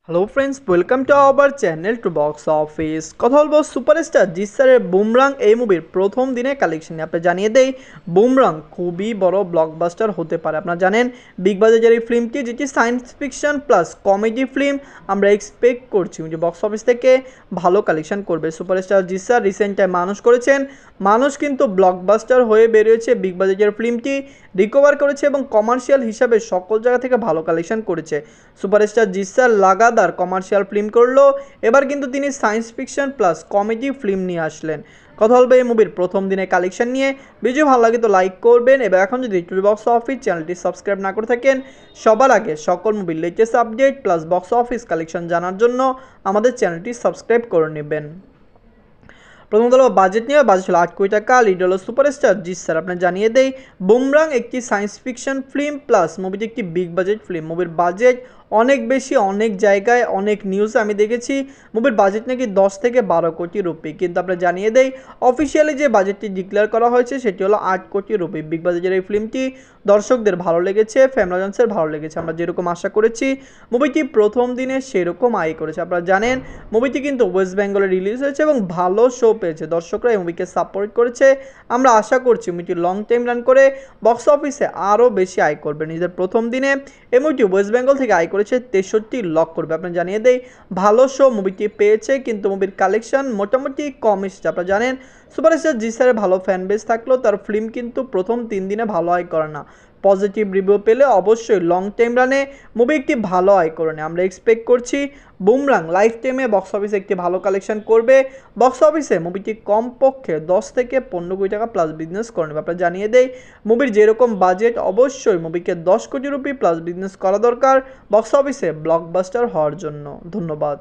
Hello friends, welcome to our channel to box office. কথা বলবো superstar Jeet স্যারের বুমরাং এই মুভির প্রথম দিনে কালেকশন নিয়ে। আপনার জানিয়ে দেই, বুমরাং খুবই বড় ব্লকবাস্টার হতে পারে। আপনারা জানেন বিগ বাজেটের এই ফিল্মটি, যেটি science fiction plus comedy film, আমরা এক্সপেক্ট করছি যে বক্স অফিস থেকে ভালো কালেকশন করবে। Superstar Jeet sir recent time মানুষ করেছেন, মানুষ কিন্তু ব্লকবাস্টার হয়ে বেরিয়েছে। বিগ বাজেটের ফিল্মটি রিকভার করেছে এবং কমার্শিয়াল হিসাবে সকল জায়গা থেকে ভালো কালেকশন করেছে। সুপারস্টার জিৎ স্যার লাগাতার কমার্শিয়াল ফিল্ম করলো, এবার কিন্তু তিনি science fiction plus comedy film নিয়ে আসলেন। কথা বলবে এই মুভির প্রথম দিনে কালেকশন নিয়ে। ভিডিও ভালো লাগে তো লাইক করবেন, এবং এখন যদি টুডে বক্স অফিস চ্যানেলটি সাবস্ক্রাইব না করে থাকেন, সবার আগে সকল মুভির latest update plus box office collection জানার জন্য আমাদের চ্যানেলটি সাবস্ক্রাইব করে নেবেন। প্রথমত হলো বাজেট নিয়ে। বাজেট হলো 8 কোটি টাকা। লিড হলো সুপারস্টার জিৎ স্যার। আপনার জানিয়ে দেই, বুমরাং একটি সায়েন্স ফিকশন ফিল্ম প্লাস মুভিটি একটি বিগ বাজেট ফিল্ম। মুভির বাজেট অনেক বেশি, অনেক জায়গায় অনেক নিউজে আমি দেখেছি মুভির বাজেট নাকি 10 থেকে 12 কোটি রুপি, কিন্তু আপনার জানিয়ে দেই অফিসিয়ালি যে বাজেটটি ডিক্লেয়ার করা হয়েছে সেটি হলো 8 কোটি রুপি। বিগ বাজেটের এই ফিল্মটি দর্শকদের ভালো লেগেছে, ফ্যামিলি অডিয়েন্সের ভালো লেগেছে। আমরা যেরকম আশা করেছি মুভিটি প্রথম দিনে সেরকম আয় করেছে। আপনারা জানেন মুভিটি কিন্তু ওয়েস্ট বেঙ্গলে রিলিজ হয়েছে এবং ভালো শো পেয়েছে, দর্শকরা এই মুভিকে সাপোর্ট করেছে। আমরা আশা করছি মুভিটি লং টাইম রান করে বক্স অফিসে আরও বেশি আয় করবে। নিজের প্রথম দিনে এই মুভিটি ওয়েস্ট বেঙ্গল থেকে আয় করেছে 63 লাখ করবে। আপনারা জানিয়ে দেই ভালো শো মুভিটি পেয়েছে, কিন্তু মুভির কালেকশন মোটামুটি কম এসেছে। আপনারা জানেন সুপারস্টার জিৎ স্যারের ভালো ফ্যান বেস থাকলেও তার ফিল্ম কিন্তু প্রথম 3 দিনে ভালো আয় করে না। পজিটিভ রিভিউ পেলে অবশ্যই লং টাইম রানে মুভি একটি ভালো আয় করে নেয়। আমরা এক্সপেক্ট করছি বুমরাং লাইফ টাইমে বক্স অফিসে একটি ভালো কালেকশন করবে। বক্স অফিসে মুভিটি কমপক্ষে 10 থেকে 15 কোটি টাকা প্লাস বিজনেস করে নেবে। আপনারা জানিয়ে দেই মুভির যেরকম বাজেট, অবশ্যই মুভিকে 10 কোটি রুপি প্লাস বিজনেস করা দরকার বক্স অফিসে ব্লকবাস্টার হওয়ার জন্য। ধন্যবাদ।